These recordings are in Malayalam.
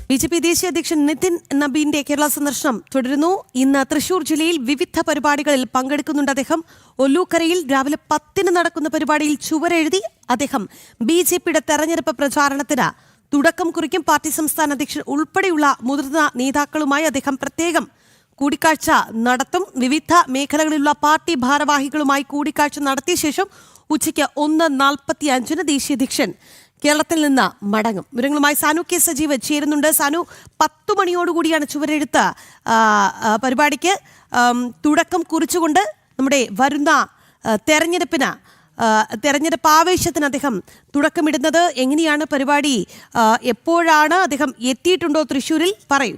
ബിജെപി ദേശീയ അധ്യക്ഷൻ നിതിൻ നബീന്റെ കേരള സന്ദർശനം തുടരുന്നു. ഇന്ന് തൃശൂർ ജില്ലയിൽ വിവിധ പരിപാടികളിൽ പങ്കെടുക്കുന്നുണ്ട് അദ്ദേഹം. ഒല്ലൂക്കരയിൽ രാവിലെ 10 നടക്കുന്ന പരിപാടിയിൽ ചുവരെഴുതി അദ്ദേഹം ബിജെപിയുടെ തെരഞ്ഞെടുപ്പ് പ്രചാരണത്തിന് തുടക്കം കുറിക്കും. പാർട്ടി സംസ്ഥാന അധ്യക്ഷൻ ഉൾപ്പെടെയുള്ള മുതിർന്ന നേതാക്കളുമായി അദ്ദേഹം പ്രത്യേകം കൂടിക്കാഴ്ച നടത്തും. വിവിധ മേഖലകളിലുള്ള പാർട്ടി ഭാരവാഹികളുമായി കൂടിക്കാഴ്ച നടത്തിയ ശേഷം ഉച്ചയ്ക്ക് 1:45 ദേശീയ അധ്യക്ഷൻ കേരളത്തിൽ നിന്ന് മടങ്ങും. വിവരങ്ങളുമായി സാനു കെ സജീവ് ചേരുന്നുണ്ട്. സാനു, 10 മണിയോടുകൂടിയാണ് ചുവരെഴുത്ത് പരിപാടിക്ക് തുടക്കം കുറിച്ചുകൊണ്ട് നമ്മുടെ വരുന്ന തെരഞ്ഞെടുപ്പ് ആവേശത്തിന് അദ്ദേഹം തുടക്കമിടുന്നത്. എങ്ങനെയാണ് പരിപാടി? എപ്പോഴാണ് അദ്ദേഹം എത്തിയിട്ടുണ്ടോ തൃശ്ശൂരിൽ? പറയൂ.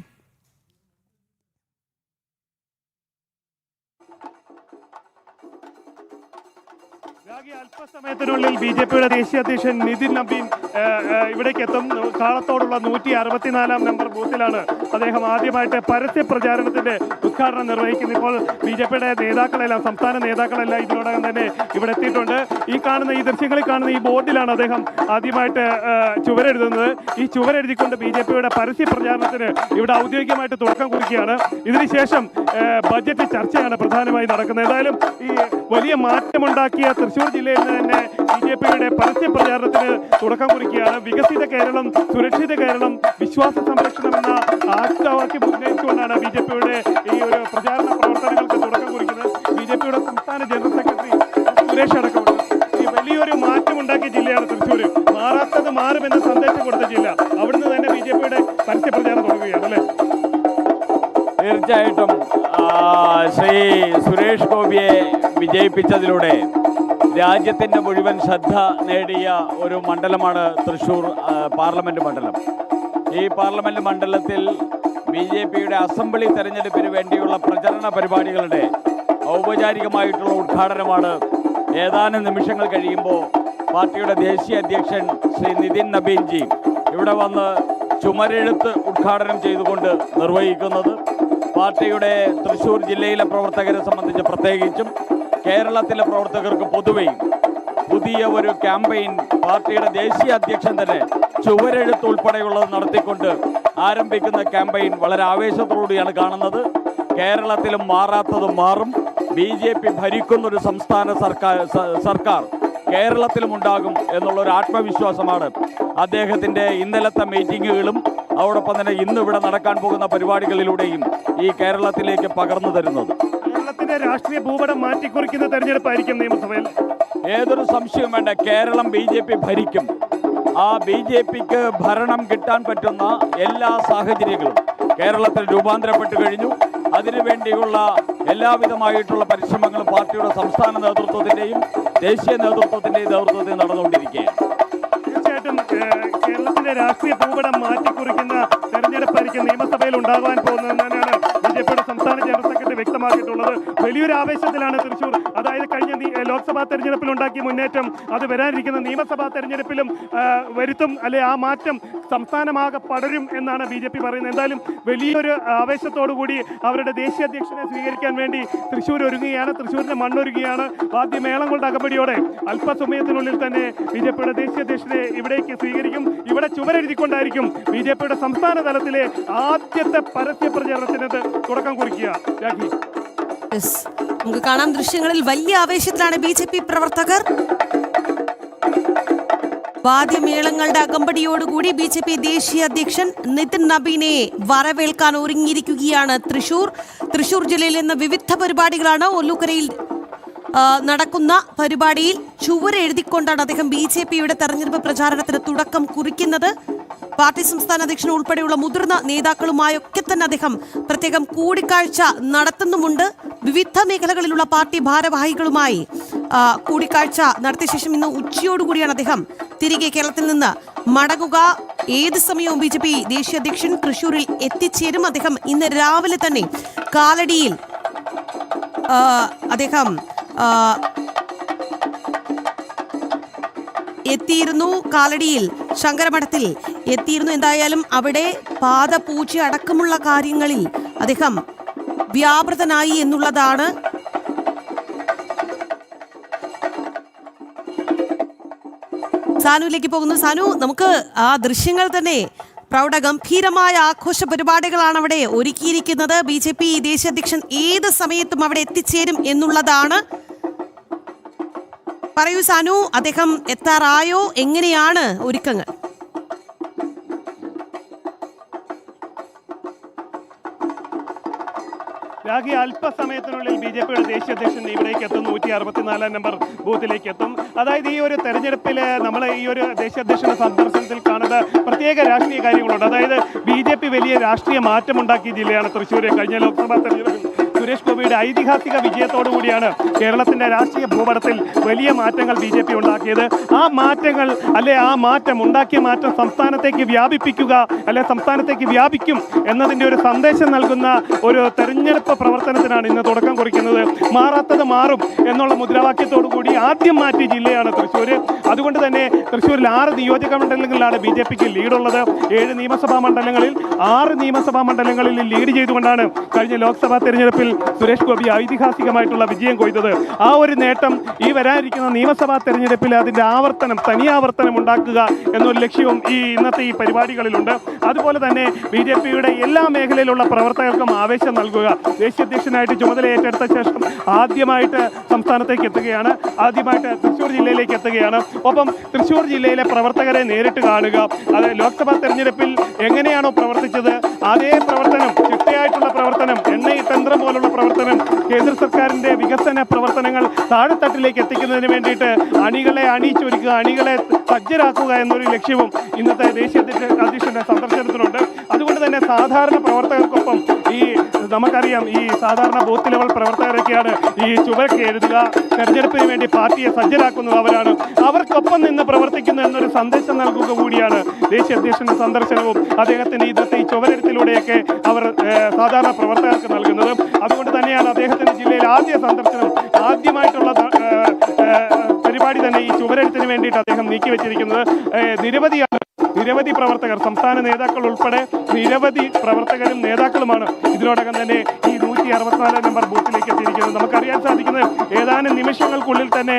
അല്പസമയത്തിനുള്ളിൽ ബിജെപിയുടെ ദേശീയ അധ്യക്ഷൻ നിതിൻ നബീൻ ഇവിടേക്ക് എത്തും. കാളത്തോടുള്ള 164 നമ്പർ ബൂത്തിലാണ് അദ്ദേഹം ആദ്യമായിട്ട് പരസ്യ പ്രചാരണത്തിന്റെ ഉദ്ഘാടനം നിർവഹിക്കുന്നത്. ഇപ്പോൾ ബിജെപിയുടെ നേതാക്കളെല്ലാം, സംസ്ഥാന നേതാക്കളെല്ലാം ഇതിനോടകം തന്നെ ഇവിടെ എത്തിയിട്ടുണ്ട്. ഈ ദൃശ്യങ്ങളിൽ കാണുന്ന ഈ ബോർഡിലാണ് അദ്ദേഹം ആദ്യമായിട്ട് ചുവരെഴുതുന്നത്. ഈ ചുവരെഴുതിക്കൊണ്ട് ബിജെപിയുടെ പരസ്യ പ്രചാരണത്തിന് ഇവിടെ ഔദ്യോഗികമായിട്ട് തുടക്കം കുറിക്കുകയാണ്. ഇതിനുശേഷം ബജറ്റ് ചർച്ചയാണ് പ്രധാനമായി നടക്കുന്നത്. ഏതായാലും ഈ വലിയ മാറ്റമുണ്ടാക്കിയ തൃശ്ശൂർ ജില്ലയിൽ നിന്ന് തന്നെ ബിജെപിയുടെ പരസ്യ പ്രചാരണത്തിന് തുടക്കം കുറിക്കുകയാണ്. വികസിത കേരളം, സുരക്ഷിത കേരളം, വിശ്വാസ സംരക്ഷണം എന്ന ആപ്തവാക്യം ഉന്നയിച്ചുകൊണ്ടാണ് ബിജെപിയുടെ ഈ ഒരു പ്രചാരണ പ്രവർത്തനങ്ങൾക്ക് തുടക്കം കുറിക്കുന്നത്. ബിജെപിയുടെ സംസ്ഥാന ജനറൽ സെക്രട്ടറി സുരേഷ് അടക്കമുണ്ട്. ഈ വലിയൊരു മാറ്റമുണ്ടാക്കിയ ജില്ലയാണ് തൃശ്ശൂർ. മാറാത്തത് മാറുമെന്ന സന്ദേശം കൊടുത്ത ജില്ല. അവിടുന്ന് തന്നെ ബിജെപിയുടെ പരസ്യ പ്രചാരണം തുടങ്ങുകയാണ് അല്ലേ? തീർച്ചയായിട്ടും ശ്രീ സുരേഷ് ഗോപിയെ വിജയിപ്പിച്ചതിലൂടെ രാജ്യത്തിൻ്റെ മുഴുവൻ ശ്രദ്ധ നേടിയ ഒരു മണ്ഡലമാണ് തൃശ്ശൂർ പാർലമെൻറ്റ് മണ്ഡലം. ഈ പാർലമെൻറ്റ് മണ്ഡലത്തിൽ ബിജെപിയുടെ അസംബ്ലി തെരഞ്ഞെടുപ്പിന് വേണ്ടിയുള്ള പ്രചരണ പരിപാടികളുടെ ഔപചാരികമായിട്ടുള്ള ഉദ്ഘാടനമാണ് ഏതാനും നിമിഷങ്ങൾ കഴിയുമ്പോൾ പാർട്ടിയുടെ ദേശീയ അധ്യക്ഷൻ ശ്രീ നിതിൻ നബീൻജി ഇവിടെ വന്ന് ചുമരെഴുത്ത് ഉദ്ഘാടനം ചെയ്തുകൊണ്ട് നിർവഹിക്കുന്നത്. പാർട്ടിയുടെ തൃശ്ശൂർ ജില്ലയിലെ പ്രവർത്തകരെ സംബന്ധിച്ച് പ്രത്യേകിച്ചും കേരളത്തിലെ പ്രവർത്തകർക്ക് പൊതുവെയും പുതിയ ഒരു ക്യാമ്പയിൻ പാർട്ടിയുടെ ദേശീയ അധ്യക്ഷൻ തന്നെ ചുവരെഴുത്ത് ഉൾപ്പെടെയുള്ളത് നടത്തിക്കൊണ്ട് ആരംഭിക്കുന്ന ക്യാമ്പയിൻ വളരെ ആവേശത്തോടെയാണ് കാണുന്നത്. കേരളത്തിലും മാറാത്തതും മാറും. ബിജെപി ഭരിക്കുന്നൊരു സംസ്ഥാന സർക്കാർ കേരളത്തിലും ഉണ്ടാകും എന്നുള്ളൊരു ആത്മവിശ്വാസമാണ് അദ്ദേഹത്തിൻ്റെ ഇന്നലത്തെ മീറ്റിങ്ങുകളും അതോടൊപ്പം തന്നെ ഇന്നിവിടെ നടക്കാൻ പോകുന്ന പരിപാടികളിലൂടെയും ഈ കേരളത്തിലേക്ക് പകർന്നു തരുന്നത്. കേരളത്തിന്റെ രാഷ്ട്രീയ ഭൂപടം മാറ്റിക്കുറിക്കുന്ന തെരഞ്ഞെടുപ്പായിരിക്കും നിയമസഭയിൽ. ഏതൊരു സംശയവും വേണ്ട, കേരളം ബിജെപി ഭരിക്കും. ആ ബിജെപിക്ക് ഭരണം കിട്ടാൻ പറ്റുന്ന എല്ലാ സാഹചര്യങ്ങളും കേരളത്തിൽ രൂപാന്തരപ്പെട്ടു കഴിഞ്ഞു. അതിനുവേണ്ടിയുള്ള എല്ലാവിധമായിട്ടുള്ള പരിശ്രമങ്ങളും പാർട്ടിയുടെ സംസ്ഥാന നേതൃത്വത്തിൻ്റെയും ദേശീയ നേതൃത്വത്തിൻ്റെയും നേതൃത്വത്തിൽ നടന്നുകൊണ്ടിരിക്കുകയാണ്. തീർച്ചയായിട്ടും കേരളത്തിന്റെ രാഷ്ട്രീയ ഭൂപടം മാറ്റിക്കുറിക്കുന്ന തെരഞ്ഞെടുപ്പായിരിക്കും നിയമസഭയിൽ ഉണ്ടാകാൻ പോകുന്നതെന്ന് തന്നെയാണ് ബിജെപിയുടെ സംസ്ഥാന ജനറൽ സെക്രട്ടറി വ്യക്തമാക്കിയിട്ടുള്ളത്. വലിയൊരു ആവേശത്തിലാണ് തൃശ്ശൂർ. അതായത് കഴിഞ്ഞ ലോക്സഭാ തെരഞ്ഞെടുപ്പിൽ ഉണ്ടാക്കിയ മുന്നേറ്റം അത് വരാനിരിക്കുന്ന നിയമസഭാ തെരഞ്ഞെടുപ്പിലും വരുത്തും, അല്ലെ ആ മാറ്റം സംസ്ഥാനമാകെ പടരും എന്നാണ് ബിജെപി പറയുന്നത്. എന്തായാലും വലിയൊരു ആവേശത്തോടുകൂടി അവരുടെ ദേശീയ അധ്യക്ഷനെ സ്വീകരിക്കാൻ വേണ്ടി തൃശ്ശൂർ ഒരുങ്ങുകയാണ്. തൃശ്ശൂരിന്റെ മണ്ണൊരുങ്ങുകയാണ്. വാദ്യമേളങ്ങളുടെ അകമ്പടിയോടെ അല്പസമയത്തിനുള്ളിൽ തന്നെ ബിജെപിയുടെ ദേശീയ അധ്യക്ഷനെ ഇവിടേക്ക് സ്വീകരിക്കും. ഇവിടെ ചുവരെഴുതിക്കൊണ്ടായിരിക്കും ബിജെപിയുടെ സംസ്ഥാന തലത്തിലെ ആദ്യത്തെ പരസ്യ പ്രചാരണത്തിന് തുടക്കം കുറിക്കുക. രാഖി, നമുക്ക് കാണാം, ദൃശ്യങ്ങളിൽ വലിയ ആവേശത്തിലാണ് ബിജെപി പ്രവർത്തകർ. വാദ്യമേളങ്ങളുടെ അകമ്പടിയോടുകൂടി ബിജെപി ദേശീയ അധ്യക്ഷൻ നിതിൻ നബീനെ വരവേൽക്കാൻ ഒരുങ്ങിയിരിക്കുകയാണ് തൃശൂർ ജില്ലയിൽ നിന്ന് വിവിധ പരിപാടികളാണ്. ഒല്ലൂക്കരയിൽ നടക്കുന്ന പരിപാടിയിൽ ചുവരെഴുതിക്കൊണ്ടാണ് അദ്ദേഹം ബിജെപിയുടെ തെരഞ്ഞെടുപ്പ് പ്രചാരണത്തിന് തുടക്കം കുറിക്കുന്നത്. പാർട്ടി സംസ്ഥാന അധ്യക്ഷൻ ഉൾപ്പെടെയുള്ള മുതിർന്ന നേതാക്കളുമായൊക്കെ തന്നെ അദ്ദേഹം പ്രത്യേകം കൂടിക്കാഴ്ച നടത്തുന്നുമുണ്ട്. വിവിധ മേഖലകളിലുള്ള പാർട്ടി ഭാരവാഹികളുമായി കൂടിക്കാഴ്ച നടത്തിയ ശേഷം ഇന്ന് ഉച്ചയോടുകൂടിയാണ് അദ്ദേഹം തിരികെ കേരളത്തിൽ നിന്ന് മടങ്ങുക. ഏത് സമയവും ബിജെപി ദേശീയ അധ്യക്ഷൻ തൃശ്ശൂരിൽ എത്തിച്ചേരും. അദ്ദേഹം ഇന്ന് രാവിലെ തന്നെ കാലടിയിൽ അദ്ദേഹം എത്തിയിരുന്നു. കാലടിയിൽ ശങ്കരമഠത്തിൽ എത്തിയിരുന്നു. എന്തായാലും അവിടെ പാദപൂജ അടക്കമുള്ള കാര്യങ്ങളിൽ അദ്ദേഹം വ്യാപൃതനായി എന്നുള്ളതാണ് സാനുവിലേക്ക് പോകുന്നു. സാനു, നമുക്ക് ആ ദൃശ്യങ്ങൾ തന്നെ പ്രൗഢഗംഭീരമായ ആഘോഷ പരിപാടികളാണ് അവിടെ ഒരുക്കിയിരിക്കുന്നത്. BJP ദേശീയ അധ്യക്ഷൻ ഏത് സമയത്തും അവിടെ എത്തിച്ചേരും എന്നുള്ളതാണ്. പറയൂ സാനു, അദ്ദേഹം എത്താറായോ? എങ്ങനെയാണ് ഒരുക്കങ്ങൾ? രാഖി, അല്പസമയത്തിനുള്ളിൽ BJPയുടെ ദേശീയ അധ്യക്ഷൻ ഇവിടേക്ക് എത്തും. 164 നമ്പർ ബൂത്തിലേക്ക് എത്തും. അതായത് ഈ ഒരു തെരഞ്ഞെടുപ്പിൽ നമ്മൾ ഈ ഒരു ദേശീയ അധ്യക്ഷന്റെ സന്ദർശനത്തിൽ കാണുന്ന പ്രത്യേക രാഷ്ട്രീയ കാര്യങ്ങളുണ്ട്. അതായത് BJP വലിയ രാഷ്ട്രീയ മാറ്റമുണ്ടാക്കിയ ജില്ലയാണ് തൃശ്ശൂർ. കഴിഞ്ഞ ലോക്സഭാ തെരഞ്ഞെടുപ്പിൽ സുരേഷ് ഗോപിയുടെ ഐതിഹാസിക വിജയത്തോടു കൂടിയാണ് കേരളത്തിന്റെ രാഷ്ട്രീയ ഭൂപടത്തിൽ വലിയ മാറ്റങ്ങൾ BJP ഉണ്ടാക്കിയത്. ആ മാറ്റങ്ങൾ ആ മാറ്റം ഉണ്ടാക്കിയ മാറ്റം സംസ്ഥാനത്തേക്ക് വ്യാപിപ്പിക്കുക, സംസ്ഥാനത്തേക്ക് വ്യാപിക്കും എന്നതിന്റെ ഒരു സന്ദേശം നൽകുന്ന ഒരു തെരഞ്ഞെടുപ്പ് പ്രവർത്തനത്തിനാണ് ഇന്ന് തുടക്കം കുറിക്കുന്നത്. മാറാത്തത് മാറും എന്നുള്ള മുദ്രാവാക്യത്തോടു കൂടി ആദ്യം മാറ്റിയ ജില്ലയാണ് തൃശ്ശൂർ. അതുകൊണ്ട് തന്നെ തൃശ്ശൂരിൽ 6 നിയോജക മണ്ഡലങ്ങളിലാണ് BJPക്ക് ലീഡുള്ളത്. 7 നിയമസഭാ മണ്ഡലങ്ങളിൽ 6 നിയമസഭാ മണ്ഡലങ്ങളിൽ ലീഡ് ചെയ്തുകൊണ്ടാണ് കഴിഞ്ഞ ലോക്സഭാ തെരഞ്ഞെടുപ്പിൽ സുരേഷ് ഗോപി ഐതിഹാസികമായിട്ടുള്ള വിജയം കൊയ്തത്. ആ ഒരു നേട്ടം ഈ വരാനിരിക്കുന്ന നിയമസഭാ തെരഞ്ഞെടുപ്പിൽ അതിന്റെ തനിയാവർത്തനം ഉണ്ടാക്കുക എന്നൊരു ലക്ഷ്യവും ഇന്നത്തെ ഈ പരിപാടികളിലുണ്ട്. അതുപോലെ തന്നെ BJPയുടെ എല്ലാ മേഖലയിലുള്ള പ്രവർത്തകർക്കും ആവേശം നൽകുക. ദേശീയ അധ്യക്ഷനായിട്ട് ചുമതല ഏറ്റെടുത്ത ശേഷം ആദ്യമായിട്ട് സംസ്ഥാനത്തേക്ക് എത്തുകയാണ്, ആദ്യമായിട്ട് തൃശ്ശൂർ ജില്ലയിലേക്ക് എത്തുകയാണ്. ഒപ്പം തൃശ്ശൂർ ജില്ലയിലെ പ്രവർത്തകരെ നേരിട്ട് കാണുക. അത് ലോക്സഭാ തെരഞ്ഞെടുപ്പിൽ എങ്ങനെയാണോ പ്രവർത്തിച്ചത് അതേ പ്രവർത്തനം, ചിട്ടയായിട്ടുള്ള പ്രവർത്തനം, എണ്ണയിട്ടന്ത്രം പോലുള്ള പ്രവർത്തനം, കേന്ദ്ര സർക്കാരിന്റെ വികസന പ്രവർത്തനങ്ങൾ താഴെത്തട്ടിലേക്ക് എത്തിക്കുന്നതിന് വേണ്ടിയിട്ട് അണികളെ അണിയിച്ചൊരുക്കുക, അണികളെ സജ്ജരാക്കുക എന്നൊരു ലക്ഷ്യവും ഇന്നത്തെ ദേശീയ അധ്യക്ഷന്റെ സന്ദർശനത്തിനുണ്ട്. അതുകൊണ്ട് തന്നെ സാധാരണ പ്രവർത്തകർക്കൊപ്പം നമുക്കറിയാം ഈ സാധാരണ ബൂത്ത് ലെവൽ പ്രവർത്തകരൊക്കെയാണ് ഈ ചുവരൊക്കെ എഴുതുക, തെരഞ്ഞെടുപ്പിന് വേണ്ടി പാർട്ടിയെ സജ്ജരാക്കുന്നത് അവരാണ്. അവർക്കൊപ്പം നിന്ന് പ്രവർത്തിക്കുന്നു എന്നൊരു സന്ദേശം നൽകുക കൂടിയാണ് ദേശീയ അധ്യക്ഷന്റെ സന്ദർശനവും അദ്ദേഹത്തിന്റെ ഇന്നത്തെ ഈ ചുവരെഴുത്തിലൂടെയൊക്കെ അവർ സാധാരണ പ്രവർത്തകർക്ക് നൽകുന്നത്. അതുകൊണ്ട് തന്നെയാണ് അദ്ദേഹത്തിന്റെ ജില്ലയിൽ ആദ്യ സന്ദർശനം, ആദ്യമായിട്ടുള്ള പരിപാടി തന്നെ ഈ ചുവരെഴുത്തിന് വേണ്ടിയിട്ട് അദ്ദേഹം നീക്കിവെച്ചിരിക്കുന്നത്. നിരവധി പ്രവർത്തകർ, സംസ്ഥാന നേതാക്കൾ ഉൾപ്പെടെ നിരവധി പ്രവർത്തകരും നേതാക്കളുമാണ് ഇതിനോടകം തന്നെ ഈ 164 നമ്പർ ബൂത്തിലേക്ക് എത്തിയിരിക്കുന്നത്. നമുക്കറിയാൻ സാധിക്കുന്നത് ഏതാനും നിമിഷങ്ങൾക്കുള്ളിൽ തന്നെ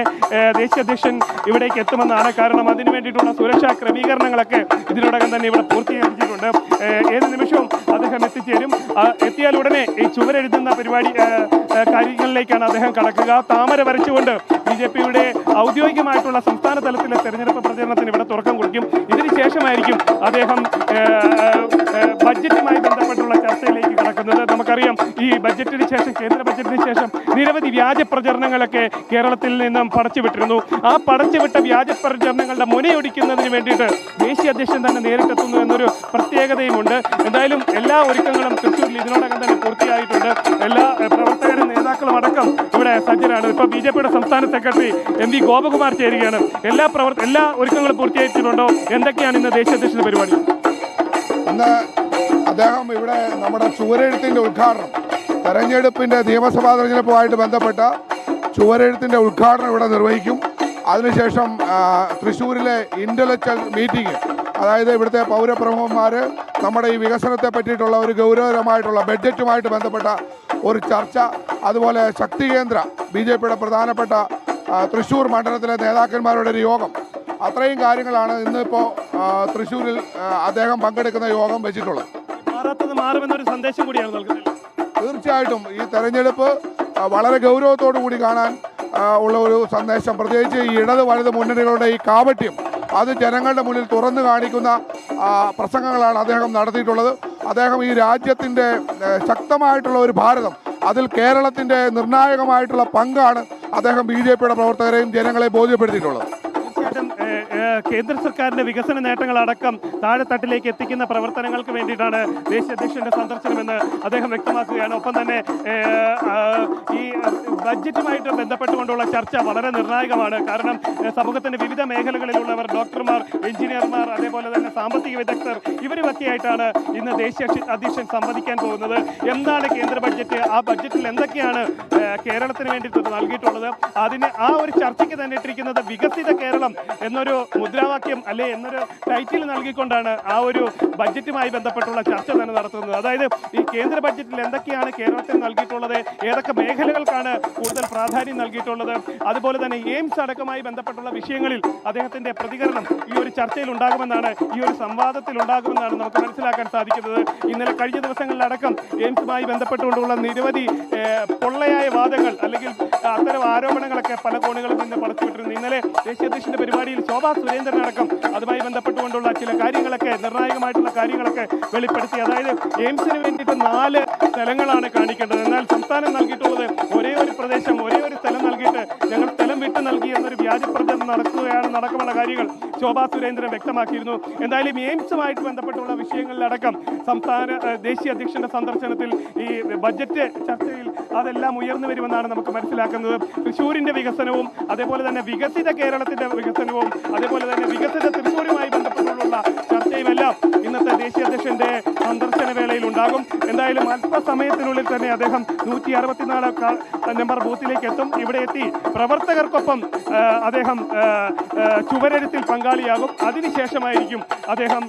ദേശീയ അധ്യക്ഷൻ ഇവിടേക്ക് എത്തുമെന്നാണ്. കാരണം അതിനു വേണ്ടിയിട്ടുള്ള സുരക്ഷാ ക്രമീകരണങ്ങളൊക്കെ ഇതിനോടകം തന്നെ ഇവിടെ പൂർത്തീകരിച്ചിട്ടുണ്ട്. ഏത് നിമിഷവും അദ്ദേഹം എത്തിച്ചേരും. എത്തിയാൽ ഉടനെ ഈ ചുവരെഴുതുന്ന കാര്യങ്ങളിലേക്കാണ് അദ്ദേഹം കടക്കുക. താമര വരച്ചുകൊണ്ട് BJPയുടെ ഔദ്യോഗികമായിട്ടുള്ള സംസ്ഥാന തലത്തിലെ തെരഞ്ഞെടുപ്പ് പ്രചരണത്തിന് ഇവിടെ തുറക്കം കുറിക്കും. ഇതിനുശേഷമായിരിക്കും അദ്ദേഹം ബഡ്ജറ്റുമായി ബന്ധപ്പെട്ടുള്ള ചർച്ചയിലേക്ക് കടക്കുന്നത്. നമുക്കറിയാം ഈ ബഡ്ജറ്റിന് ശേഷം, കേന്ദ്ര ബഡ്ജറ്റിന് ശേഷം നിരവധി വ്യാജ പ്രചരണങ്ങളൊക്കെ കേരളത്തിൽ നിന്നും പടച്ചുവിട്ടിരുന്നു. ആ പടച്ചുവിട്ട വ്യാജ പ്രചരണങ്ങളുടെ മുനയൊടിക്കുന്നതിന് വേണ്ടിയിട്ട് ദേശീയ അധ്യക്ഷൻ തന്നെ നേരിട്ടെത്തുന്നു എന്നൊരു പ്രത്യേകതയുമുണ്ട്. എന്തായാലും എല്ലാ ഒരുക്കങ്ങളും തൃശ്ശൂരിൽ ഇതിനോടകം തന്നെ പൂർത്തിയായിട്ടുണ്ട്. എല്ലാ പ്രവർത്തകരും നേതാക്കളും അടക്കം ഇവിടെ സജ്ജരാണ്. ഇപ്പോൾ BJPയുടെ സംസ്ഥാന സെക്രട്ടറി MV ഗോപകുമാർ ചേരുകയാണ്. എല്ലാ ഒരുക്കങ്ങളും പൂർത്തിയായിട്ടുണ്ടോ? എന്തൊക്കെയാണ് ഇന്ന് ദേശീയ അധ്യക്ഷന്റെ പരിപാടി? ഇന്ന് അദ്ദേഹം ഇവിടെ നമ്മുടെ ചുവരെഴുത്തിന്റെ ഉദ്ഘാടനം, തെരഞ്ഞെടുപ്പിന്റെ നിയമസഭാ തെരഞ്ഞെടുപ്പുമായിട്ട് ബന്ധപ്പെട്ട ചുവരെഴുത്തിന്റെ ഉദ്ഘാടനം ഇവിടെ നിർവഹിക്കും. അതിനുശേഷം തൃശ്ശൂരിലെ ഇന്റലക്ച്വൽ മീറ്റിംഗ്, അതായത് ഇവിടുത്തെ പൗരപ്രമുഖന്മാർ നമ്മുടെ ഈ വികസനത്തെ പറ്റിയിട്ടുള്ള ഒരു ഗൗരവകരമായിട്ടുള്ള ബഡ്ജറ്റുമായിട്ട് ബന്ധപ്പെട്ട ഒരു ചർച്ച, അതുപോലെ ശക്തി കേന്ദ്ര BJPയുടെ പ്രധാനപ്പെട്ട തൃശ്ശൂർ മണ്ഡലത്തിലെ നേതാക്കന്മാരുടെ ഒരു യോഗം, അത്രയും കാര്യങ്ങളാണ് ഇന്നിപ്പോൾ തൃശ്ശൂരിൽ അദ്ദേഹം പങ്കെടുക്കുന്ന യോഗം വെച്ചിട്ടുള്ളത്. മാറുമെന്നൊരു സന്ദേശം കൂടിയാണ് നൽകുന്നത്. തീർച്ചയായിട്ടും ഈ തെരഞ്ഞെടുപ്പ് വളരെ ഗൗരവത്തോടു കൂടി കാണാൻ ഉള്ള ഒരു സന്ദേശം, പ്രത്യേകിച്ച് ഈ ഇടത് വലത് മുന്നണികളുടെ ഈ കാപട്യം അത് ജനങ്ങളുടെ മുന്നിൽ തുറന്നു കാണിക്കുന്ന പ്രസംഗങ്ങളാണ് അദ്ദേഹം നടത്തിയിട്ടുള്ളത്. അദ്ദേഹം ഈ രാജ്യത്തിൻ്റെ ശക്തമായിട്ടുള്ള ഒരു ഭാരതം, അതിൽ കേരളത്തിൻ്റെ നിർണായകമായിട്ടുള്ള പങ്കാണ് അദ്ദേഹം BJPയുടെ പ്രവർത്തകരെയും ജനങ്ങളെ ബോധ്യപ്പെടുത്തിയിട്ടുള്ളത്. കേന്ദ്ര സർക്കാരിന്റെ വികസന നേട്ടങ്ങളടക്കം താഴെത്തട്ടിലേക്ക് എത്തിക്കുന്ന പ്രവർത്തനങ്ങൾക്ക് വേണ്ടിയിട്ടാണ് ദേശീയ അധ്യക്ഷന്റെ സന്ദർശനമെന്ന് അദ്ദേഹം വ്യക്തമാക്കുകയാണ്. ഒപ്പം തന്നെ ഈ ബഡ്ജറ്റുമായിട്ട് ബന്ധപ്പെട്ടുകൊണ്ടുള്ള ചർച്ച വളരെ നിർണായകമാണ്. കാരണം സമൂഹത്തിന്റെ വിവിധ മേഖലകളിലുള്ളവർ, ഡോക്ടർമാർ, എഞ്ചിനീയർമാർ, അതേപോലെ തന്നെ സാമ്പത്തിക വിദഗ്ധർ, ഇവരുമൊക്കെയായിട്ടാണ് ഇന്ന് ദേശീയ അധ്യക്ഷൻ സംവദിക്കാൻ പോകുന്നത്. എന്താണ് കേന്ദ്ര ബഡ്ജറ്റ്, ആ ബഡ്ജറ്റിൽ എന്തൊക്കെയാണ് കേരളത്തിന് വേണ്ടിയിട്ട് നൽകിയിട്ടുള്ളത്, അതിന് ആ ഒരു ചർച്ചയ്ക്ക് തന്നെ ഇട്ടിരിക്കുന്നത് വികസിത കേരളം എന്ന എന്നൊരു മുദ്രാവാക്യം അല്ലെ എന്നൊരു ടൈറ്റിൽ നൽകിക്കൊണ്ടാണ് ആ ഒരു ബഡ്ജറ്റുമായി ബന്ധപ്പെട്ടുള്ള ചർച്ച തന്നെ നടത്തുന്നത്. അതായത് ഈ കേന്ദ്ര ബഡ്ജറ്റിൽ എന്തൊക്കെയാണ് കേരളത്തിന് നൽകിയിട്ടുള്ളത്, ഏതൊക്കെ മേഖലകൾക്കാണ് കൂടുതൽ പ്രാധാന്യം നൽകിയിട്ടുള്ളത്, അതുപോലെ തന്നെ എയിംസ് അടക്കമായി ബന്ധപ്പെട്ടുള്ള വിഷയങ്ങളിൽ അദ്ദേഹത്തിന്റെ പ്രതികരണം ഈ ഒരു ചർച്ചയിൽ ഉണ്ടാകുമെന്നാണ്, ഈ ഒരു സംവാദത്തിൽ ഉണ്ടാകുമെന്നാണ് നമുക്ക് മനസ്സിലാക്കാൻ സാധിക്കുന്നത്. ഇന്നലെ കഴിഞ്ഞ ദിവസങ്ങളിലടക്കം എയിംസുമായി ബന്ധപ്പെട്ടുകൊണ്ടുള്ള നിരവധി പൊള്ളയായ വാദങ്ങൾ അല്ലെങ്കിൽ അത്തരം ആരോപണങ്ങളൊക്കെ പല കോണുകളിൽ നിന്ന് പടച്ചുവിട്ടിരുന്നു. ഇന്നലെ ദേശീയ അധ്യക്ഷന്റെ പരിപാടിയിൽ ശോഭാ സുരേന്ദ്രനടക്കം അതുമായി ബന്ധപ്പെട്ടുകൊണ്ടുള്ള ചില കാര്യങ്ങളൊക്കെ, നിർണായകമായിട്ടുള്ള കാര്യങ്ങളൊക്കെ വെളിപ്പെടുത്തി. അതായത് എയിംസിന് വേണ്ടിയിട്ട് 4 സ്ഥലങ്ങളാണ് കാണിക്കേണ്ടത്, എന്നാൽ സംസ്ഥാനം നൽകിയിട്ടുള്ളത് ഒരേ ഒരു പ്രദേശം, ഒരേ ഒരു സ്ഥലം നൽകിയിട്ട് ഞങ്ങൾ സ്ഥലം വിട്ടു നൽകി എന്നൊരു വ്യാജപ്രചരണം നടക്കമുള്ള കാര്യങ്ങൾ ശോഭാ സുരേന്ദ്രൻ വ്യക്തമാക്കിയിരുന്നു. എന്തായാലും എയിംസുമായിട്ട് ബന്ധപ്പെട്ടുള്ള വിഷയങ്ങളിലടക്കം ദേശീയ അധ്യക്ഷന്റെ സന്ദർശനത്തിൽ ഈ ബഡ്ജറ്റ് ചർച്ചയിൽ അതെല്ലാം ഉയർന്നു വരുമെന്നാണ് നമുക്ക് മനസ്സിലാക്കുന്നത്. തൃശ്ശൂരിന്റെ വികസനവും അതേപോലെ തന്നെ വികസിത കേരളത്തിന്റെ വികസനവും അതേപോലെ തന്നെ വികസിത തൃശ്ശൂരുമായി ബന്ധപ്പെട്ടുള്ള ചർച്ചയുമെല്ലാം ഇന്നത്തെ ദേശീയ അധ്യക്ഷന്റെ സന്ദർശന വേളയിൽ ഉണ്ടാകും. എന്തായാലും അല്പസമയത്തിനുള്ളിൽ തന്നെ അദ്ദേഹം 164 നമ്പർ ബൂത്തിലേക്ക് എത്തും. ഇവിടെ എത്തി പ്രവർത്തകർക്കൊപ്പം അദ്ദേഹം ചുവരെഴുത്തിൽ പങ്കാളിയാകും. അതിനുശേഷമായിരിക്കും അദ്ദേഹം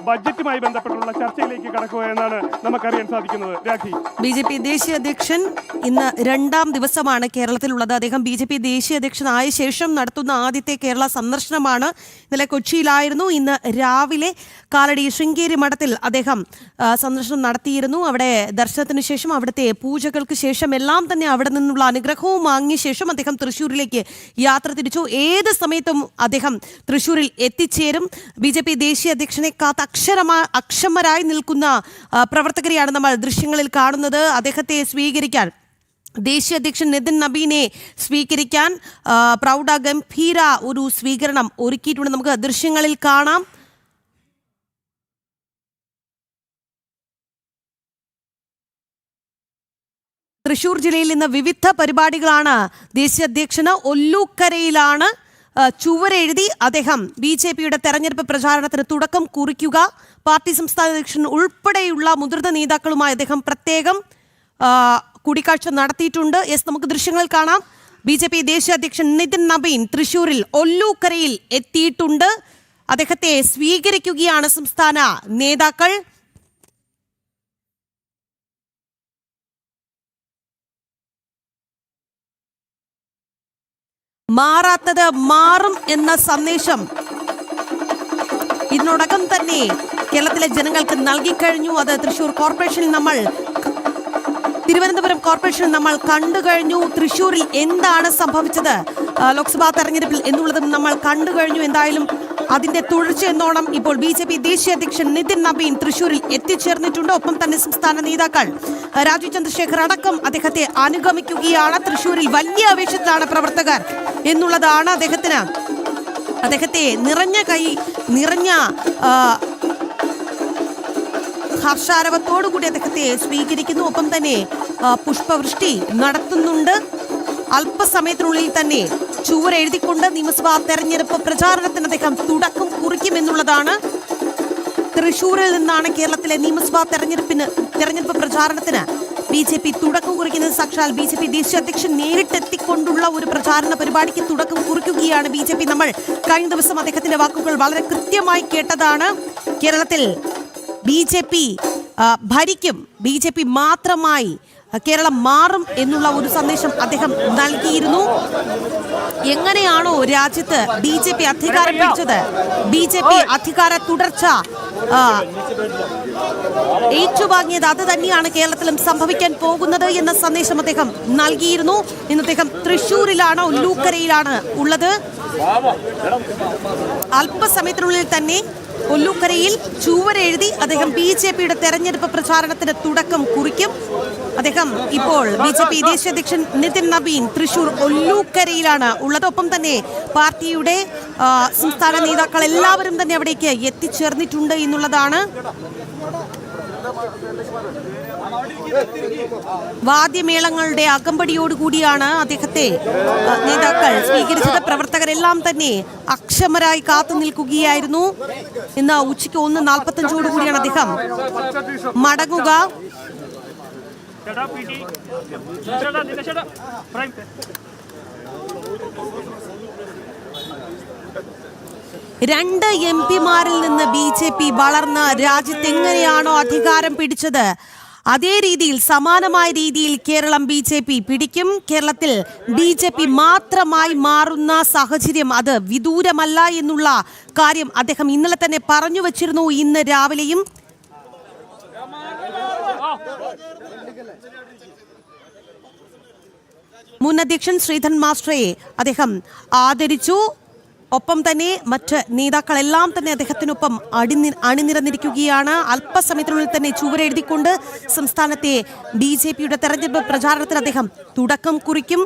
ബഡ്ജറ്റുമായി ബന്ധപ്പെട്ടുള്ള ചർച്ചയിലേക്ക് കടക്കുക എന്നാണ് നമുക്കറിയാൻ സാധിക്കുന്നത്. രാഖി, BJP ദേശീയ അധ്യക്ഷൻ ഇന്ന് 2ാം ദിവസമാണ് കേരളത്തിലുള്ളത്. അദ്ദേഹം BJP ദേശീയ അധ്യക്ഷനായ ശേഷം നടത്തുന്ന ആദ്യത്തെ കേരള സന്ദർശനമാണ്. ഇന്നലെ കൊച്ചിയിലായിരുന്നു. ഇന്ന് രാവിലെ കാലടി ശൃംഗേരി മഠത്തിൽ അദ്ദേഹം സന്ദർശനം നടത്തിയിരുന്നു. അവിടെ ദർശനത്തിന് ശേഷം അവിടുത്തെ പൂജകൾക്ക് ശേഷം എല്ലാം തന്നെ അവിടെ നിന്നുള്ള അനുഗ്രഹവും വാങ്ങിയ ശേഷം അദ്ദേഹം തൃശ്ശൂരിലേക്ക് യാത്ര തിരിച്ചു. ഏത് സമയത്തും അദ്ദേഹം തൃശ്ശൂരിൽ എത്തിച്ചേരും. BJP ദേശീയ അധ്യക്ഷനെ കാത്ത് അക്ഷമരായി നിൽക്കുന്ന പ്രവർത്തകരെയാണ് നമ്മൾ ദൃശ്യങ്ങളിൽ കാണുന്നത്. അദ്ദേഹത്തെ സ്വീകരിക്കാൻ, ദേശീയ അധ്യക്ഷൻ നിതിൻ നബീനെ സ്വീകരിക്കാൻ പ്രൗഢഗംഭീര ഒരു സ്വീകരണം ഒരുക്കിയിട്ടുണ്ട്. നമുക്ക് ദൃശ്യങ്ങളിൽ കാണാം. തൃശൂർ ജില്ലയിൽ ഇന്ന് വിവിധ പരിപാടികളാണ്. ദേശീയ അധ്യക്ഷന് ഒല്ലൂക്കരയിലാണ് ചുവരെഴുതി അദ്ദേഹം BJPയുടെ തെരഞ്ഞെടുപ്പ് പ്രചാരണത്തിന് തുടക്കം കുറിക്കുക. പാർട്ടി സംസ്ഥാന അധ്യക്ഷൻ ഉൾപ്പെടെയുള്ള മുതിർന്ന നേതാക്കളുമായി അദ്ദേഹം പ്രത്യേകം കൂടിക്കാഴ്ച നടത്തിയിട്ടുണ്ട്. നമുക്ക് ദൃശ്യങ്ങൾ കാണാം. BJP ദേശീയ അധ്യക്ഷൻ നിതിൻ നബീൻ തൃശൂരിൽ ഒല്ലൂക്കരയിൽ എത്തിയിട്ടുണ്ട്. അദ്ദേഹത്തെ സ്വീകരിക്കുകയാണ് സംസ്ഥാന നേതാക്കൾ. മാറാത്തത് മാറും എന്ന സന്ദേശം ഇതിനോടകം തന്നെ കേരളത്തിലെ ജനങ്ങൾക്ക് നൽകിക്കഴിഞ്ഞു. അത് തൃശൂർ കോർപ്പറേഷനിൽ നമ്മൾ, തിരുവനന്തപുരം കോർപ്പറേഷനിൽ നമ്മൾ കണ്ടു കഴിഞ്ഞു. തൃശൂരിൽ എന്താണ് സംഭവിച്ചത് ലോക്സഭാ തെരഞ്ഞെടുപ്പിൽ എന്നുള്ളതും നമ്മൾ കണ്ടു കഴിഞ്ഞു. എന്തായാലും അതിന്റെ തുടർച്ച എന്നോണം ഇപ്പോൾ BJP ദേശീയ അധ്യക്ഷൻ നിതിൻ നബീൻ തൃശൂരിൽ എത്തിച്ചേർന്നിട്ടുണ്ട്. ഒപ്പം തന്നെ സംസ്ഥാന നേതാക്കൾ രാജീവ് ചന്ദ്രശേഖർ അടക്കം അദ്ദേഹത്തെ അനുഗമിക്കുകയാണ്. തൃശൂരിൽ വലിയ ആവേശത്തിലാണ് പ്രവർത്തകർ എന്നുള്ളതാണ് അദ്ദേഹത്തെ നിറഞ്ഞ ഹർഷാരവത്തോടുകൂടി അദ്ദേഹത്തെ സ്വീകരിക്കുന്നു. ഒപ്പം തന്നെ പുഷ്പവൃഷ്ടി നടത്തുന്നുണ്ട്. അല്പസമയത്തിനുള്ളിൽ തന്നെ ചുവരെഴുതിക്കൊണ്ട് നിയമസഭാ തെരഞ്ഞെടുപ്പ് പ്രചാരണത്തിന് അദ്ദേഹം തുടക്കം കുറിക്കുമെന്നുള്ളതാണ്. തൃശൂരിൽ നിന്നാണ് കേരളത്തിലെ നിയമസഭാ തെരഞ്ഞെടുപ്പ് പ്രചാരണത്തിന് BJP തുടക്കം കുറിക്കുന്നത്. സാക്ഷാൽ BJP ദേശീയ അധ്യക്ഷൻ നേരിട്ടെത്തിക്കൊണ്ടുള്ള ഒരു പ്രചാരണ പരിപാടിക്ക് തുടക്കം കുറിക്കുകയാണ് BJP. നമ്മൾ കഴിഞ്ഞ ദിവസം അദ്ദേഹത്തിന്റെ വാക്കുകൾ വളരെ കൃത്യമായി കേട്ടതാണ്. കേരളത്തിൽ BJP ഭരിക്കും, BJP മാത്രമായി കേരളം മാറും എന്നുള്ള ഒരു സന്ദേശം അദ്ദേഹം നൽകിയിരുന്നു. എങ്ങനെയാണോ രാജ്യത്ത് BJP അധികാരം പിടിച്ചത്, BJP അധികാര തുടർച്ച ഏറ്റുവാങ്ങിയത്, അത് തന്നെയാണ് കേരളത്തിലും സംഭവിക്കാൻ പോകുന്നത് എന്ന സന്ദേശം അദ്ദേഹം നൽകിയിരുന്നു. ഇന്ന് അദ്ദേഹം തൃശ്ശൂരിലാണ്, ഒല്ലൂക്കരയിലാണ് ഉള്ളത്. അല്പസമയത്തിനുള്ളിൽ തന്നെ ഒല്ലൂക്കരയിൽ ചുവരെഴുതി അദ്ദേഹം BJPയുടെ തെരഞ്ഞെടുപ്പ് പ്രചാരണത്തിന് തുടക്കം കുറിക്കും. അദ്ദേഹം ഇപ്പോൾ BJP ദേശീയ അധ്യക്ഷൻ നിതിൻ നബീൻ തൃശൂർ ഒല്ലൂക്കരയിലാണ് ഉള്ളത്. ഒപ്പം തന്നെ പാർട്ടിയുടെ സംസ്ഥാന നേതാക്കൾ എല്ലാവരും തന്നെ അവിടേക്ക് എത്തിച്ചേർന്നിട്ടുണ്ട് എന്നുള്ളതാണ്. വാദ്യമേളങ്ങളുടെ അകമ്പടിയോടുകൂടിയാണ് അദ്ദേഹത്തെ നേതാക്കൾ സ്വീകരിച്ചത്. പ്രവർത്തകരെല്ലാം തന്നെ അക്ഷമരായി കാത്തു നിൽക്കുകയായിരുന്നു. ഇന്ന് ഉച്ചയ്ക്ക് 1:45 അദ്ദേഹം മടങ്ങുക. 2 MP-മാരിൽ നിന്ന് BJP വളർന്ന് രാജ്യത്ത് എങ്ങനെയാണോ അധികാരം പിടിച്ചത് അതേ രീതിയിൽ സമാനമായ രീതിയിൽ കേരളം BJP പിടിക്കും. കേരളത്തിൽ BJP മാത്രമായി മാറുന്ന സാഹചര്യം അത് വിദൂരമല്ല എന്നുള്ള കാര്യം അദ്ദേഹം ഇന്നലെ തന്നെ പറഞ്ഞു വച്ചിരുന്നു. ഇന്ന് രാവിലെയും മുൻ അധ്യക്ഷൻ ശ്രീധരൻ മാസ്റ്ററെ അദ്ദേഹം ആദരിച്ചു. ഒപ്പം തന്നെ മറ്റ് നേതാക്കളെല്ലാം തന്നെ അദ്ദേഹത്തിനൊപ്പം അണിനിരന്നിരിക്കുകയാണ്. അല്പസമയത്തിനുള്ളിൽ തന്നെ ചുവരെഴുതിക്കൊണ്ട് സംസ്ഥാനത്തെ BJPയുടെ തെരഞ്ഞെടുപ്പ് പ്രചാരണത്തിന് അദ്ദേഹം തുടക്കം കുറിക്കും.